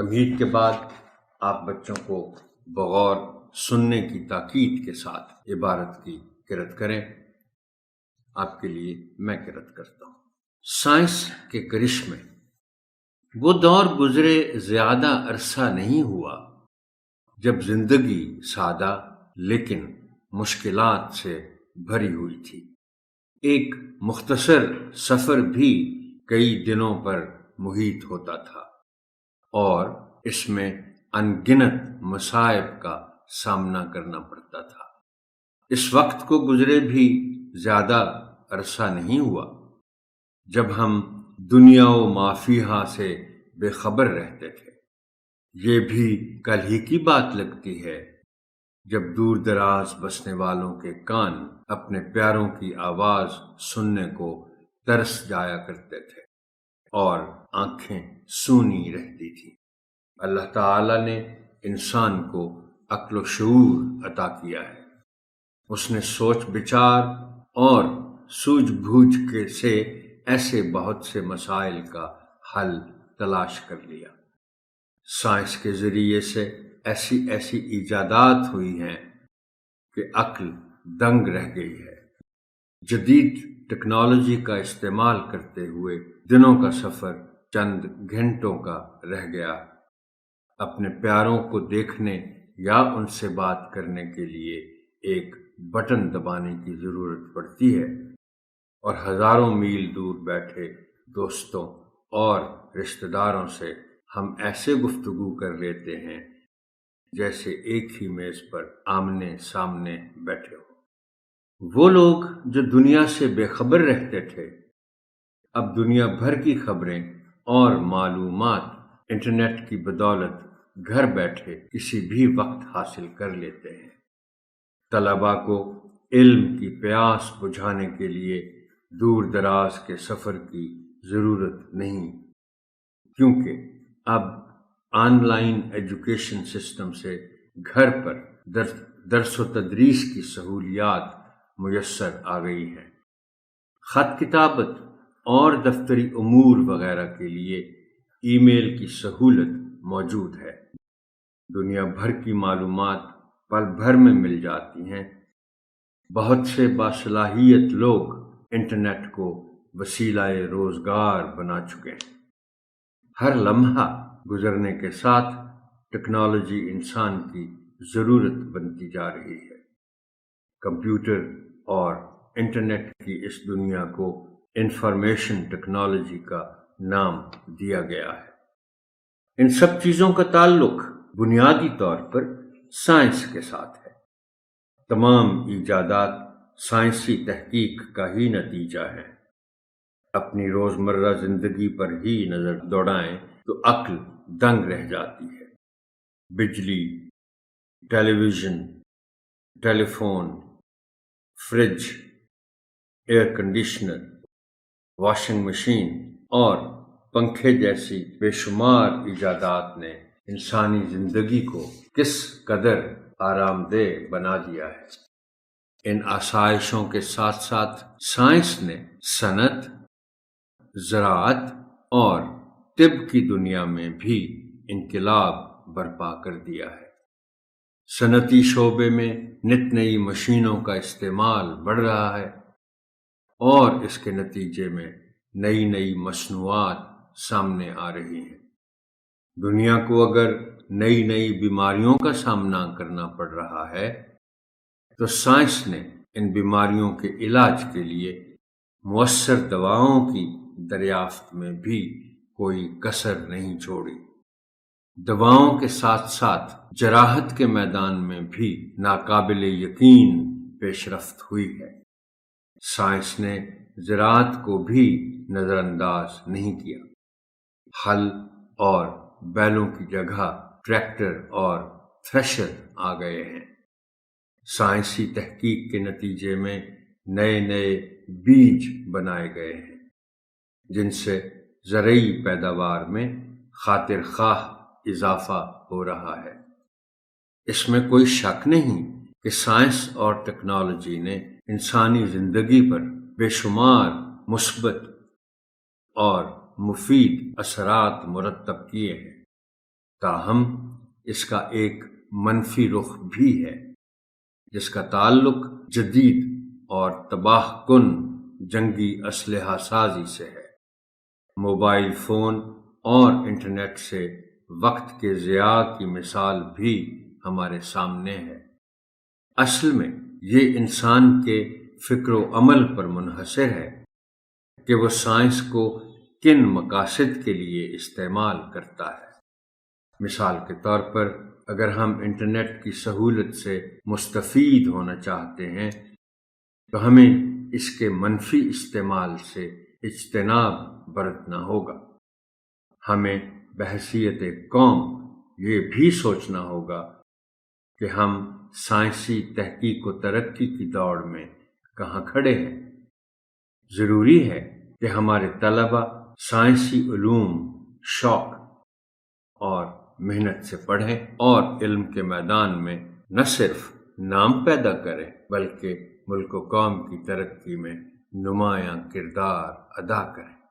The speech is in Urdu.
تمہید کے بعد آپ بچوں کو بغور سننے کی تاکید کے ساتھ عبارت کی قرأت کریں۔ آپ کے لیے میں قرأت کرتا ہوں۔ سائنس کے کرشمے۔ وہ دور گزرے زیادہ عرصہ نہیں ہوا جب زندگی سادہ لیکن مشکلات سے بھری ہوئی تھی۔ ایک مختصر سفر بھی کئی دنوں پر محیط ہوتا تھا اور اس میں ان گنت مصائب کا سامنا کرنا پڑتا تھا۔ اس وقت کو گزرے بھی زیادہ عرصہ نہیں ہوا جب ہم دنیا و ما فیہا سے بے خبر رہتے تھے۔ یہ بھی کل ہی کی بات لگتی ہے جب دور دراز بسنے والوں کے کان اپنے پیاروں کی آواز سننے کو ترس جایا کرتے تھے اور آنکھیں سونی رہتی تھیں۔ اللہ تعالی نے انسان کو عقل و شعور عطا کیا ہے۔ اس نے سوچ بچار اور سوجھ بوجھ کے سے ایسے بہت سے مسائل کا حل تلاش کر لیا۔ سائنس کے ذریعے سے ایسی ایجادات ہوئی ہیں کہ عقل دنگ رہ گئی ہے۔ جدید ٹیکنالوجی کا استعمال کرتے ہوئے دنوں کا سفر چند گھنٹوں کا رہ گیا۔ اپنے پیاروں کو دیکھنے یا ان سے بات کرنے کے لیے ایک بٹن دبانے کی ضرورت پڑتی ہے اور ہزاروں میل دور بیٹھے دوستوں اور رشتہ داروں سے ہم ایسے گفتگو کر لیتے ہیں جیسے ایک ہی میز پر آمنے سامنے بیٹھے ہو۔ وہ لوگ جو دنیا سے بے خبر رہتے تھے اب دنیا بھر کی خبریں اور معلومات انٹرنیٹ کی بدولت گھر بیٹھے کسی بھی وقت حاصل کر لیتے ہیں۔ طلباء کو علم کی پیاس بجھانے کے لیے دور دراز کے سفر کی ضرورت نہیں، کیونکہ اب آن لائن ایجوکیشن سسٹم سے گھر پر درس و تدریس کی سہولیات میسر آ گئی ہیں۔ خط کتابت اور دفتری امور وغیرہ کے لیے ای میل کی سہولت موجود ہے۔ دنیا بھر کی معلومات پل بھر میں مل جاتی ہیں۔ بہت سے باصلاحیت لوگ انٹرنیٹ کو وسیلہ روزگار بنا چکے ہیں۔ ہر لمحہ گزرنے کے ساتھ ٹیکنالوجی انسان کی ضرورت بنتی جا رہی ہے۔ کمپیوٹر اور انٹرنیٹ کی اس دنیا کو انفارمیشن ٹیکنالوجی کا نام دیا گیا ہے۔ ان سب چیزوں کا تعلق بنیادی طور پر سائنس کے ساتھ ہے۔ تمام ایجادات سائنسی تحقیق کا ہی نتیجہ ہے۔ اپنی روزمرہ زندگی پر ہی نظر دوڑائیں تو عقل دنگ رہ جاتی ہے۔ بجلی، television, telephone, fridge, air conditioner, washing machine اور پنکھے جیسی بے شمار ایجادات نے انسانی زندگی کو کس قدر آرام دہ بنا دیا ہے۔ ان آسائشوں کے ساتھ ساتھ سائنس نے صنعت، زراعت اور طب کی دنیا میں بھی انقلاب برپا کر دیا ہے۔ صنعتی شعبے میں نت نئی مشینوں کا استعمال بڑھ رہا ہے اور اس کے نتیجے میں نئی نئی مصنوعات سامنے آ رہی ہیں۔ دنیا کو اگر نئی نئی بیماریوں کا سامنا کرنا پڑ رہا ہے تو سائنس نے ان بیماریوں کے علاج کے لیے مؤثر دواؤں کی دریافت میں بھی کوئی کسر نہیں چھوڑی۔ دواؤں کے ساتھ ساتھ جراحت کے میدان میں بھی ناقابل یقین پیش رفت ہوئی ہے۔ سائنس نے زراعت کو بھی نظر انداز نہیں کیا۔ ہل اور بیلوں کی جگہ ٹریکٹر اور تھریشر آ گئے ہیں۔ سائنسی تحقیق کے نتیجے میں نئے نئے بیج بنائے گئے ہیں جن سے زرعی پیداوار میں خاطر خواہ اضافہ ہو رہا ہے۔ اس میں کوئی شک نہیں کہ سائنس اور ٹیکنالوجی نے انسانی زندگی پر بے شمار مثبت اور مفید اثرات مرتب کیے ہیں۔ تاہم اس کا ایک منفی رخ بھی ہے جس کا تعلق جدید اور تباہ کن جنگی اسلحہ سازی سے ہے۔ موبائل فون اور انٹرنیٹ سے وقت کے ضیاع کی مثال بھی ہمارے سامنے ہے۔ اصل میں یہ انسان کے فکر و عمل پر منحصر ہے کہ وہ سائنس کو کن مقاصد کے لیے استعمال کرتا ہے۔ مثال کے طور پر اگر ہم انٹرنیٹ کی سہولت سے مستفید ہونا چاہتے ہیں تو ہمیں اس کے منفی استعمال سے اجتناب برتنا ہوگا۔ ہمیں بحیثیت قوم یہ بھی سوچنا ہوگا کہ ہم سائنسی تحقیق و ترقی کی دوڑ میں کہاں کھڑے ہیں۔ ضروری ہے کہ ہمارے طلبہ سائنسی علوم شوق اور محنت سے پڑھیں اور علم کے میدان میں نہ صرف نام پیدا کریں بلکہ ملک و قوم کی ترقی میں نمایاں کردار ادا کریں۔